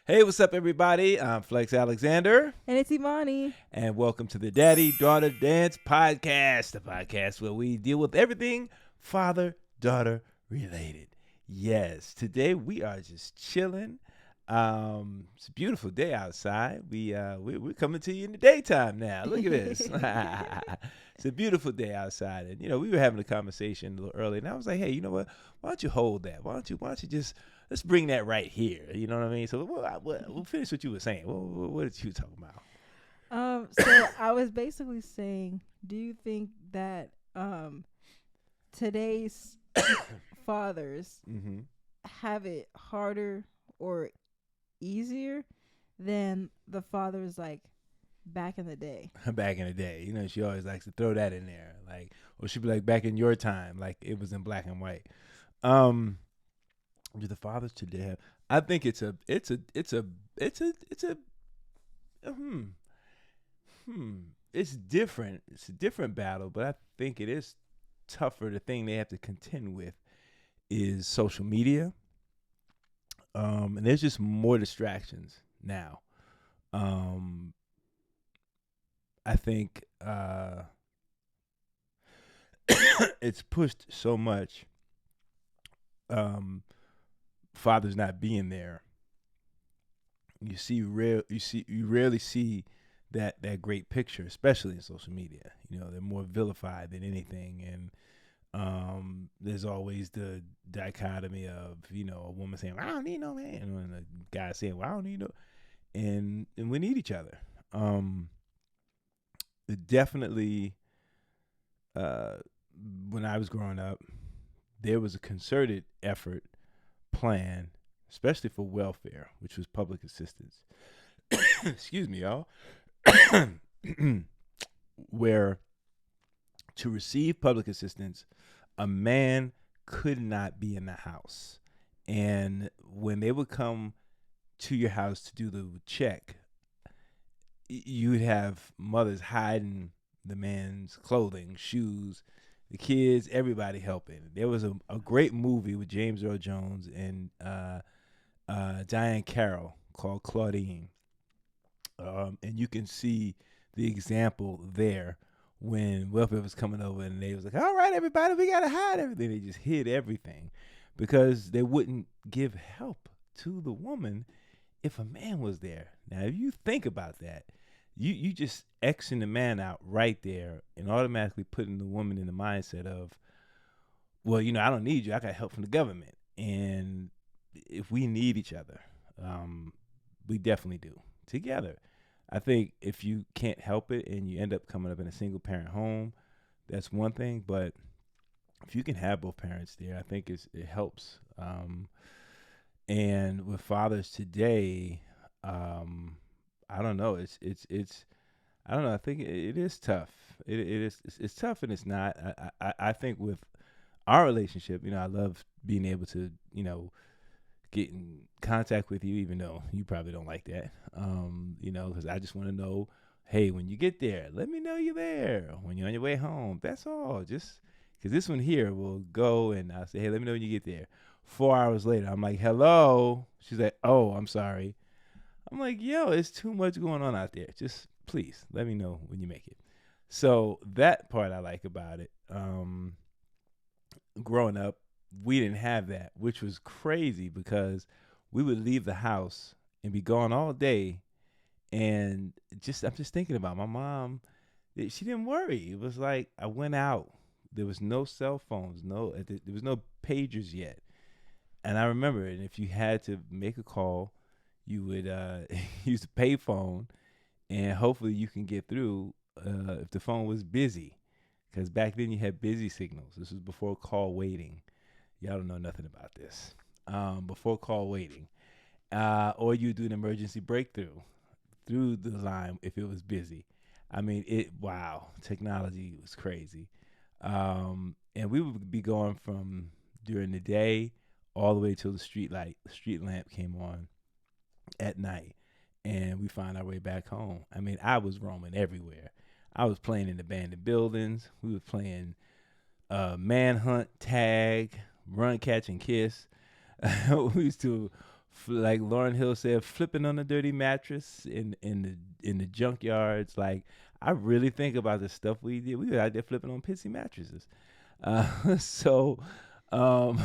Hey, what's up, everybody? I'm Flex Alexander, And it's Imani. and welcome to the Daddy Daughter Dance Podcast, the podcast where we deal with everything father daughter related. Yes, today we are just chilling. It's a beautiful day outside. We're coming to you in the daytime now. Look at this. It's a beautiful day outside, and we were having a conversation a little earlier, and I was like, hey, you know what? Why don't you hold that? Why don't you just let's bring that right here. You know what I mean? So we'll finish what you were saying. What did you talk about? So I was basically saying, do you think that today's fathers Mm-hmm. have it harder or easier than the fathers like back in the day? Back in the day, she always likes to throw that in there, like, or she'd be like, back in your time, like it was in black and white. Um, do the fathers today have? I think hmm, hmm. It's different. It's a different battle, but I think it is tougher. The thing they have to contend with is social media. And there's just more distractions now. Um, I think it's pushed so much. Um, fathers not being there. You rarely see that great picture, especially in social media. They're more vilified than anything, and there's always the dichotomy of a woman saying, "I don't need no man," and a guy saying, "Well, I don't need no," and we need each other. It definitely, uh, when I was growing up, there was a concerted effort plan, especially for welfare, which was public assistance. Excuse me, y'all. Where to receive public assistance, a man could not be in the house. And when they would come to your house to do the check, you'd have mothers hiding the man's clothing, shoes, the kids, everybody helping. There was a great movie with James Earl Jones and Diane Carroll called Claudine. And you can see the example there when welfare was coming over and they was like, all right, everybody, we got to hide everything. They just hid everything because they wouldn't give help to the woman if a man was there. Now, if you think about that, you just Xing the man out right there and automatically putting the woman in the mindset of, well, I don't need you. I got help from the government. And if we need each other, we definitely do together. I think if you can't help it and you end up coming up in a single parent home, that's one thing. But if you can have both parents there, I think it helps. And with fathers today, I don't know. It's I don't know. I think it is tough. It is it's tough and it's not. I think with our relationship, I love being able to get in contact with you, even though you probably don't like that. Because I just want to know, hey, when you get there, let me know you're there. When you're on your way home, that's all. Just because this one here will go and I'll say, hey, let me know when you get there. 4 hours later, I'm like, hello. She's like, oh, I'm sorry. I'm like, yo, it's too much going on out there. Just please let me know when you make it. So that part I like about it. Growing up, we didn't have that, which was crazy because we would leave the house and be gone all day. And I'm just thinking about my mom. She didn't worry. It was like I went out. There was no cell phones, there was no pagers yet. And I remember, and if you had to make a call, you would use the payphone, and hopefully you can get through if the phone was busy. Because back then you had busy signals. This was before call waiting. Y'all don't know nothing about this. Before call waiting. Or you do an emergency breakthrough through the line if it was busy. I mean, wow, technology was crazy. And we would be going from during the day all the way till the street lamp came on at night. And we find our way back home. I mean, I was roaming everywhere. I was playing in abandoned buildings. We were playing manhunt, tag, run, catch, and kiss. We used to like Lauren Hill said, flipping on a dirty mattress in the junkyards. Like I really think about the stuff we did. We were out there flipping on pissy mattresses. So, um,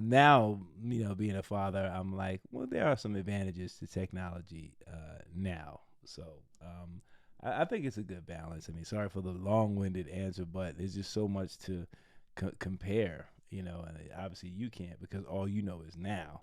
now being a father, I'm like, well, there are some advantages to technology now. So, I think it's a good balance. I mean, sorry for the long-winded answer, but there's just so much to compare. And obviously you can't because all you know is now,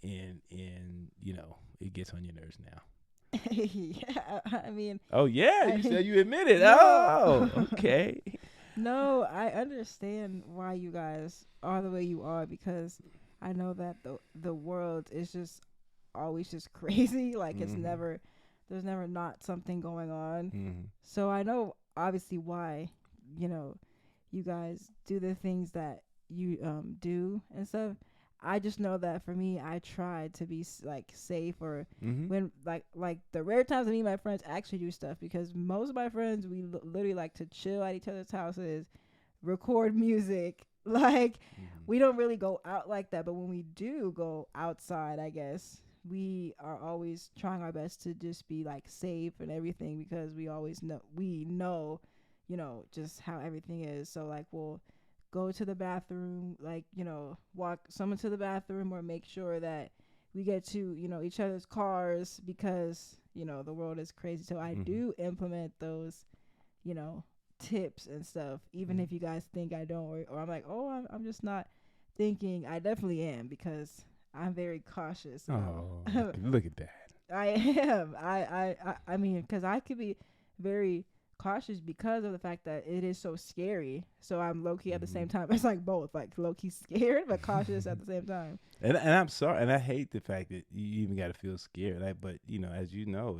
and it gets on your nerves now. Yeah, I mean, Oh yeah, you I said you admitted. Oh, no. okay. No, I understand why you guys are the way you are because I know that the world is just always just crazy. Like it's Mm-hmm. never there's never not something going on. Mm-hmm. So I know obviously why, you know, you guys do the things that you do and stuff. I just know that for me, I try to be like safe or Mm-hmm. when like the rare times that me and my friends actually do stuff because most of my friends we literally like to chill at each other's houses, record music. Like Mm-hmm. we don't really go out like that, but when we do go outside, I guess we are always trying our best to just be like safe and everything because we know just how everything is. So like we'll go to the bathroom, like, walk someone to the bathroom or make sure that we get to, each other's cars because, the world is crazy. So I Mm-hmm. do implement those, you know, tips and stuff, even if you guys think I don't, or I'm like, oh, I'm just not thinking. I definitely am because I'm very cautious about. Oh, look at that. I am. I mean, because I could be very cautious because of the fact that it is so scary. So I'm low key at the Mm-hmm. same time. It's like both, like low key scared but cautious at the same time. And I'm sorry, and I hate the fact that you even got to feel scared. But as you know,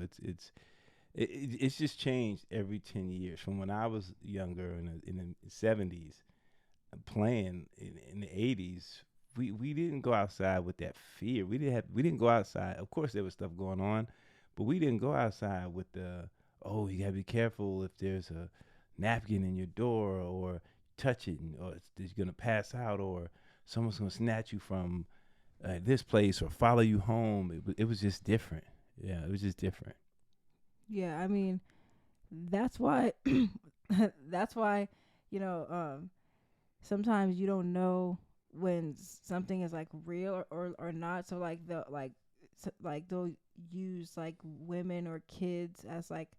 it's just changed every 10 years. From when I was younger in the '70s, playing in the '80s, we didn't go outside with that fear. We didn't go outside. Of course, there was stuff going on, but we didn't go outside with the, oh, you gotta be careful if there's a napkin in your door or touch it or it's gonna pass out or someone's gonna snatch you from this place or follow you home. It was just different. Yeah, it was just different. Yeah, I mean, that's why that's why, you know, sometimes you don't know when something is like real or not. So like like they'll use like women or kids as like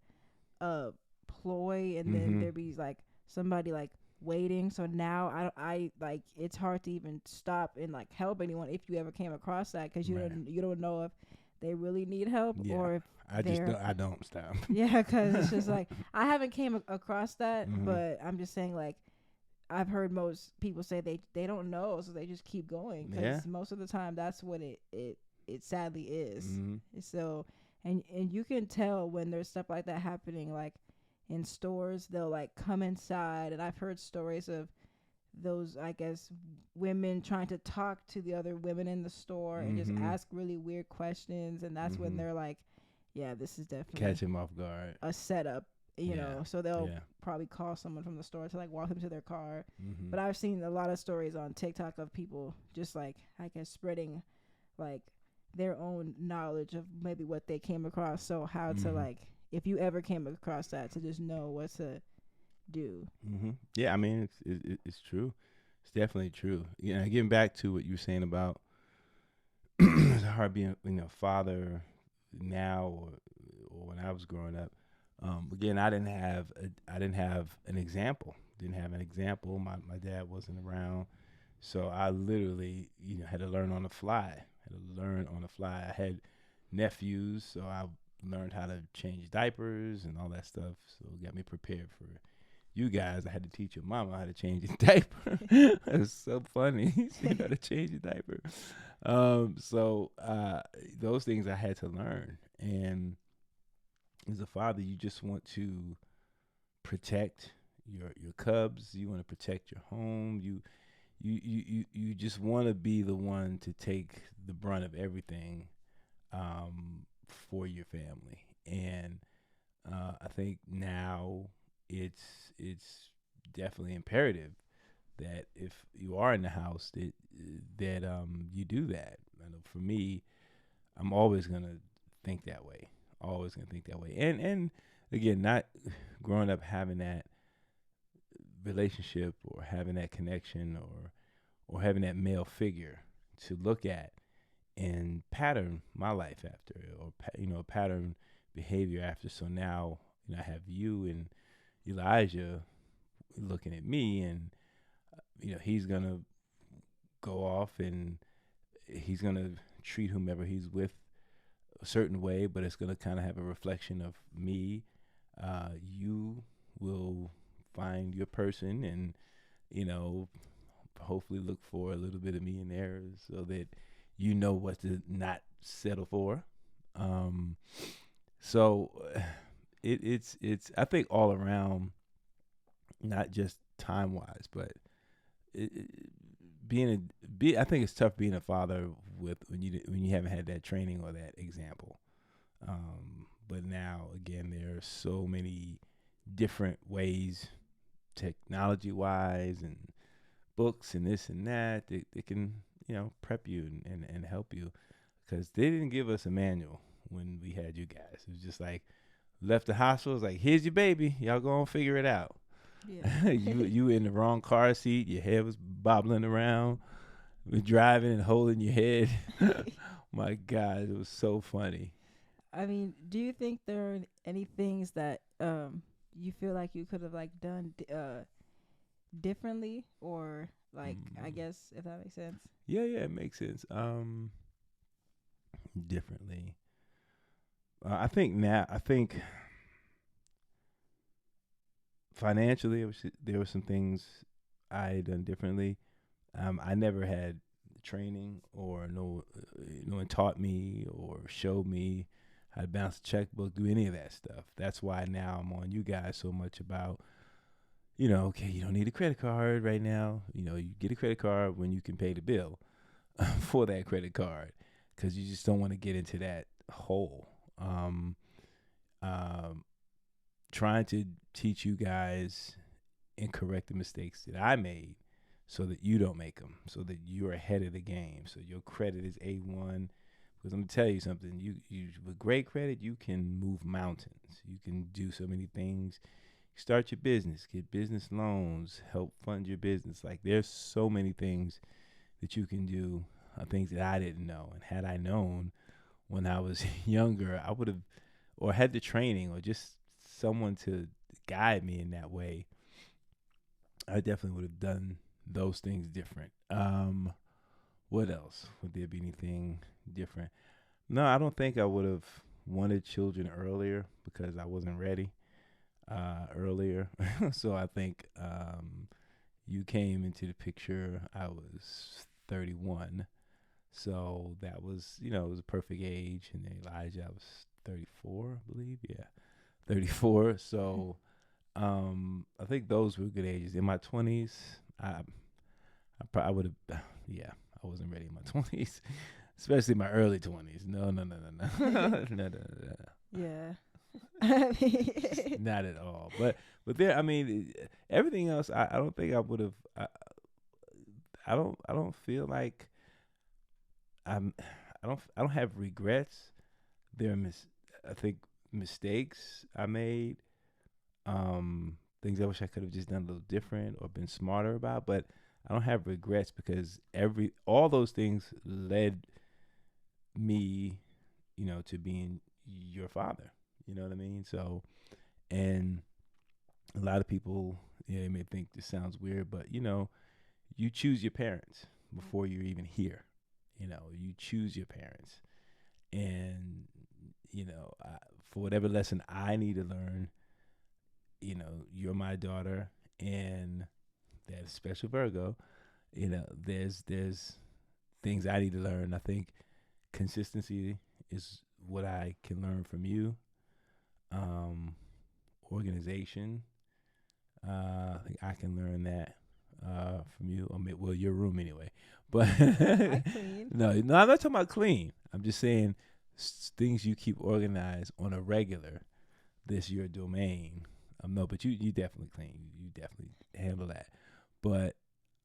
a ploy, and then Mm-hmm. there be like somebody like waiting. So now I like it's hard to even stop and like help anyone if you ever came across that because you Right. don't know if they really need help Yeah. or if I just they're don't. I don't stop. yeah, because it's just like I haven't came across that, Mm-hmm. but I'm just saying like I've heard most people say they don't know, so they just keep going Yeah. because most of the time that's what it sadly is. Mm-hmm. So and you can tell when there's stuff like that happening, like in stores, they'll like come inside, and I've heard stories of those, I guess, women trying to talk to the other women in the store and just Mm-hmm. ask really weird questions, and that's when Mm-hmm. they're like, yeah, this is definitely Catch him off guard. a setup, Yeah. so they'll Yeah. probably call someone from the store to like walk them to their car. Mm-hmm. But I've seen a lot of stories on TikTok of people just like, I guess, spreading like their own knowledge of maybe what they came across. So how to Mm-hmm. like, if you ever came across that, to just know what to do. Mm-hmm. Yeah. I mean, it's true. It's definitely true. Yeah. Getting back to what you were saying about it's hard being father now or when I was growing up. Again, I didn't have an example. Didn't have an example. My dad wasn't around, so I literally had to learn on the fly. Had to learn on the fly. I had nephews, so I learned how to change diapers and all that stuff. So it got me prepared for you guys. I had to teach your mama how to change a diaper. It's so funny. She know how to change a diaper. So those things I had to learn. And as a father, you just want to protect your cubs. You want to protect your home. You just want to be the one to take the brunt of everything for your family. And I think now it's definitely imperative that if you are in the house that you do that. I know for me, I'm always gonna think that way. Always gonna think that way. And again, not growing up having that relationship or having that connection or having that male figure to look at and pattern my life after, or pattern behavior after. So now, I have you and Elijah looking at me, and he's gonna go off and he's gonna treat whomever he's with a certain way, but it's gonna kind of have a reflection of me. You will find your person, and you know, hopefully look for a little bit of me in there, so that you know what to not settle for. Um, so it's I think all around, not just time wise, but it, being I think it's tough being a father with when you haven't had that training or that example. But now again, there are so many different ways, technology wise, and books and this and that. They can prep you and help you, because they didn't give us a manual when we had you guys. It was just like left the hospital. It was like, here's your baby. Y'all go and figure it out. Yeah. You in the wrong car seat. Your head was bobbling around. We're driving and holding your head. My God, it was so funny. I mean, do you think there are any things that you feel like you could have like done differently, or like, I Mm. guess, if that makes sense? Yeah, it makes sense. Differently. I think financially, there were some things I had done differently. I never had training, or no one taught me or showed me how to bounce a checkbook, do any of that stuff. That's why now I'm on you guys so much about, okay, you don't need a credit card right now. You get a credit card when you can pay the bill for that credit card, because you just don't want to get into that hole. Um, um, Trying to teach you guys and correct the mistakes that I made, so that you don't make them, so that you're ahead of the game, so your credit is A1. Because I'm gonna tell you something, you with great credit, you can move mountains. You can do so many things. Start your business, get business loans, help fund your business. Like, there's so many things that you can do, things that I didn't know. And had I known when I was younger, I would have, or had the training, or just someone to guide me in that way, I definitely would have done those things different. What else? Would there be anything different? No, I don't think I would have wanted children earlier, because I wasn't ready earlier. So I think you came into the picture. I was 31. So that was, it was a perfect age. And then Elijah, I was 34, I believe. Yeah, 34. So I think those were good ages. In my 20s, I would have, yeah, I wasn't ready in my 20s, especially my early 20s. No, no, no, no, no, no, no, no, no. Yeah. Not at all. But there, I mean, everything else, I don't think I would have. I don't feel like I'm. I don't have regrets. There are I think mistakes I made. Things I wish I could have just done a little different or been smarter about. But I don't have regrets, because all those things led me, to being your father. You know what I mean? So, and a lot of people, they may think this sounds weird, but you choose your parents before you're even here. You choose your parents, and I, for whatever lesson I need to learn, you're my daughter, and that special Virgo. There's things I need to learn. I think consistency is what I can learn from you. Um, Organization. I think I can learn that from you. I mean, well, your room anyway. But I clean. no, I'm not talking about clean. I'm just saying things you keep organized on a regular. This your domain. No, but you definitely clean. You definitely handle that. But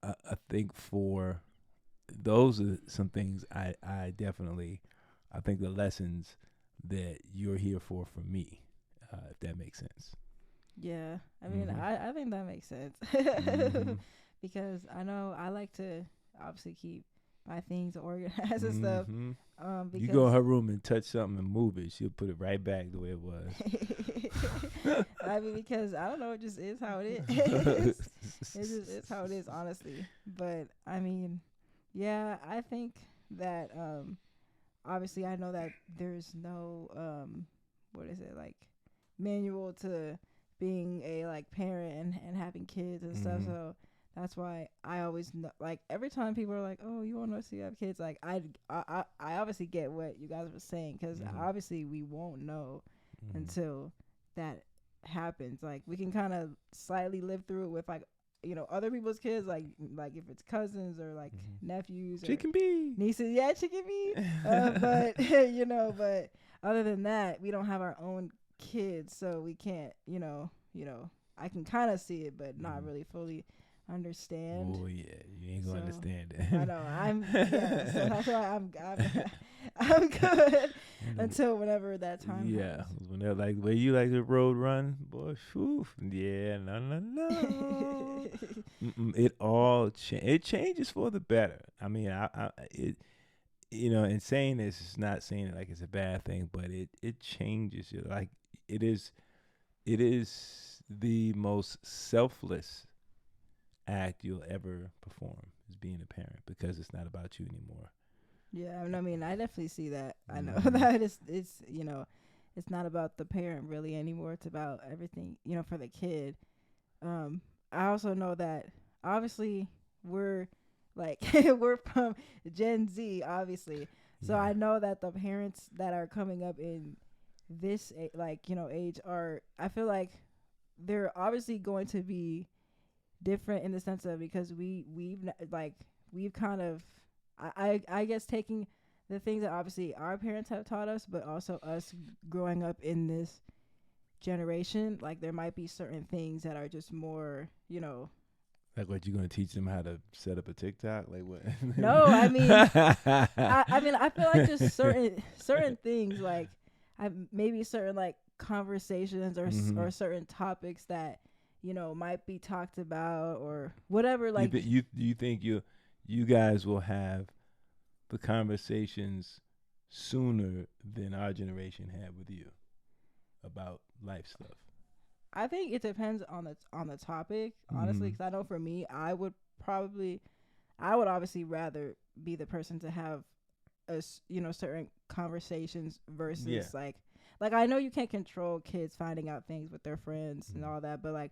I think for those are some things I definitely, I think the lessons that you're here for me, if that makes sense. Yeah, I mean, Mm-hmm. I think that makes sense Mm-hmm. because I know I like to obviously keep my things organized and stuff. Mm-hmm. You go in Because her room and touch something and move it, she'll put it right back the way it was. I mean, because I don't know, it just is how it is. It just is how it is, honestly. But I mean, yeah, I think that obviously I know that there's no what is it like manual to being a like parent and having kids and stuff. Mm-hmm. So that's why I always know, like every time people are like, "Oh, you want us to have kids?" Like I obviously get what you guys were saying because Mm-hmm. obviously we won't know Mm-hmm. until that happens. Like we can kind of slightly live through it with like other people's kids, like if it's cousins or like Mm-hmm. nephews or Chicken bee. nieces. Yeah, chicken meat. But but other than that, we don't have our own kids, so we can't. I can kind of see it, but not Mm-hmm. really fully understand. Oh yeah, you ain't gonna So understand I that. know yeah. So that's why I'm good until whenever that time Yeah, comes. when they're like, "Where you like the road run, boy?" Whew, yeah, no, no, no. It all it changes for the better. I mean, it, in saying this, it's not saying it like it's a bad thing, but it changes you. Like it is the most selfless act you'll ever perform is being a parent because it's not about you anymore. Yeah, I mean, I definitely see that. I know Mm-hmm. that it's not about the parent really anymore. It's about everything, for the kid. I also know that obviously we're like we're from Gen Z, obviously. So Yeah. I know that the parents that are coming up in this age are. I feel like they're obviously going to be different in the sense of because we've kind of I guess taking the things that obviously our parents have taught us, but also us growing up in this generation, like there might be certain things that are just more, Like what you gonna teach them how to set up a TikTok? Like what? no, I mean I feel like just certain things like maybe certain like conversations Mm-hmm. or certain topics that might be talked about or whatever You like think you think you guys will have the conversations sooner than our generation had with you about life stuff? I think it depends on the topic, honestly, Mm-hmm. because I know for me, I would obviously rather be the person to have certain conversations Yeah. versus like I know you can't control kids finding out things with their friends and Mhm. all that, but like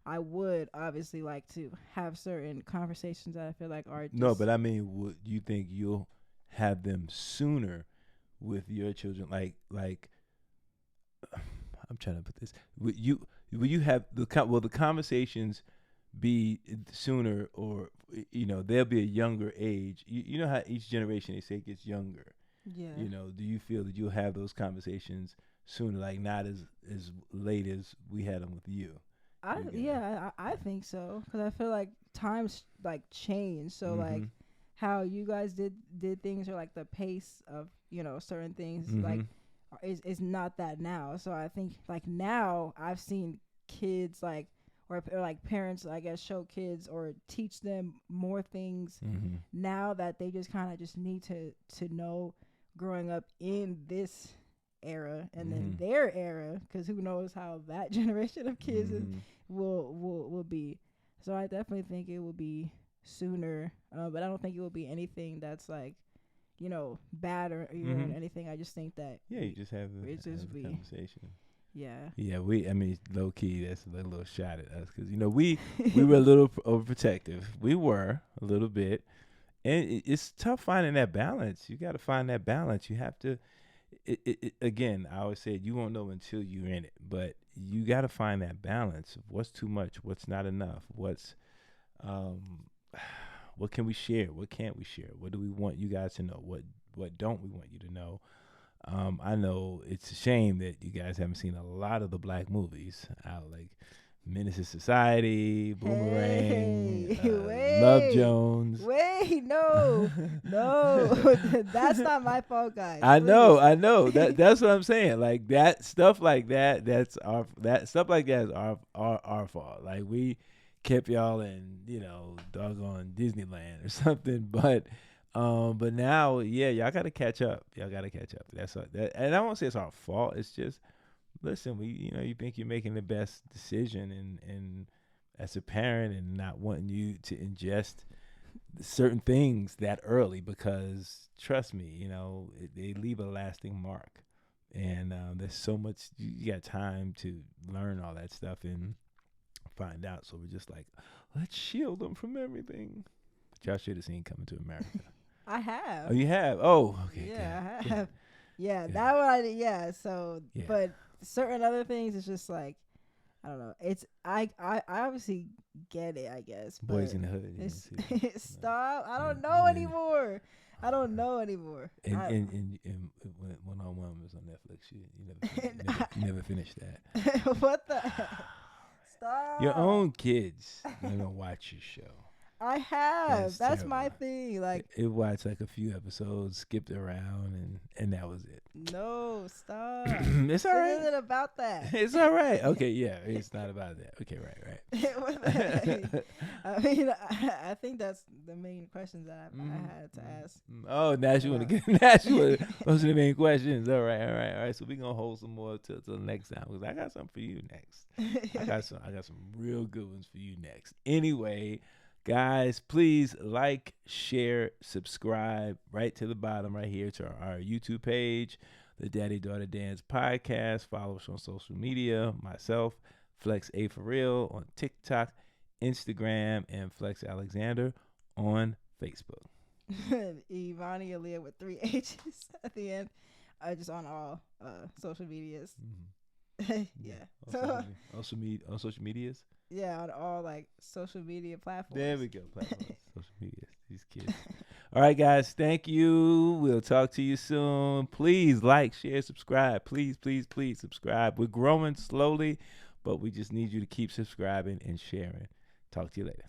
I would obviously like to have certain conversations that I feel like are No, just but I mean, would you think you'll have them sooner with your children? Like I'm trying to put this. Will you have will the conversations be sooner, or they'll be a younger age? You know how each generation they say gets younger. yeah. Do you feel that you'll have those conversations sooner, like not as late as we had them with you? You guys. I think so because I feel like times like change. So like Mm-hmm. how you guys did things or like the pace of certain things Mm-hmm. like is not that now. So I think like now I've seen kids like or like parents I guess show kids or teach them more things Mm-hmm. now that they just kind of just need to know growing up in this era and then Mm-hmm. their era because who knows how that generation of kids Mm-hmm. will be. So I definitely think it will be sooner, but I don't think it will be anything that's like bad or Mm-hmm. even anything. I just think that Yeah, you just have it have just the be conversation. yeah. Yeah, I mean, low key, that's a little shot at us because we were a little overprotective. We were a little bit, and it's tough finding that balance. You got to find that balance. You have to. Again, I always say you won't know until you're in it, but you got to find that balance of what's too much, what's not enough, um, what can we share, what can't we share, what do we want you guys to know, what don't we want you to know. I know it's a shame that you guys haven't seen a lot of the black movies out. Like Menace to Society, Boomerang, Hey, Love wait, Jones. no, no, that's not my fault, guys. I Please. know. That's what I'm saying. Like that stuff like that. That stuff like that is our fault. Like we kept y'all in doggone Disneyland or something. But now y'all got to catch up. That's that, and I won't say it's our fault. It's just listen. You think you're making the best decision and as a parent and not wanting you to ingest certain things that early because trust me, they leave a lasting mark, and there's so much you got time to learn all that stuff and find out. So we're just like, let's shield them from everything. But y'all should have seen Coming to America. I have. Oh, you have? Oh, okay. Yeah, good, I have. good. Yeah, Yeah. that one I did. Yeah, so Yeah. but certain other things, it's just like I don't know. It's I obviously get it, I guess. Boys but in the Hood. it's stop. I don't Yeah, know yeah. anymore. I don't know anymore. And I- and when One on One was on Netflix, you never finished that. What the heck? Stop. Your own kids never watch your show. I have. That's my terrible. thing. Like, It watched like a few episodes, skipped around, and that was it. no, stop. It's all This right. isn't about that. It's all right. Okay, yeah, it's not about that. Okay, right. What the heck? I mean, I think that's the main questions that I had to ask. Oh, now you want to get those are the main questions. All right. So we gonna hold some more till the next time because I got something for you next. I got some real good ones for you next. Anyway, guys, please like, share, subscribe right to the bottom right here to our YouTube page, the Daddy Daughter Dance Podcast. Follow us on social media. Myself, Flex A for Real on TikTok, Instagram, and Flex Alexander on Facebook. Imani Aaliyah with 3 H's at the end. Just on all social medias. Yeah. On social medias. Yeah, on all like social media platforms. There we go. Platforms, social media. These kids. All right, guys. Thank you. We'll talk to you soon. Please like, share, subscribe. Please subscribe. We're growing slowly, but we just need you to keep subscribing and sharing. Talk to you later.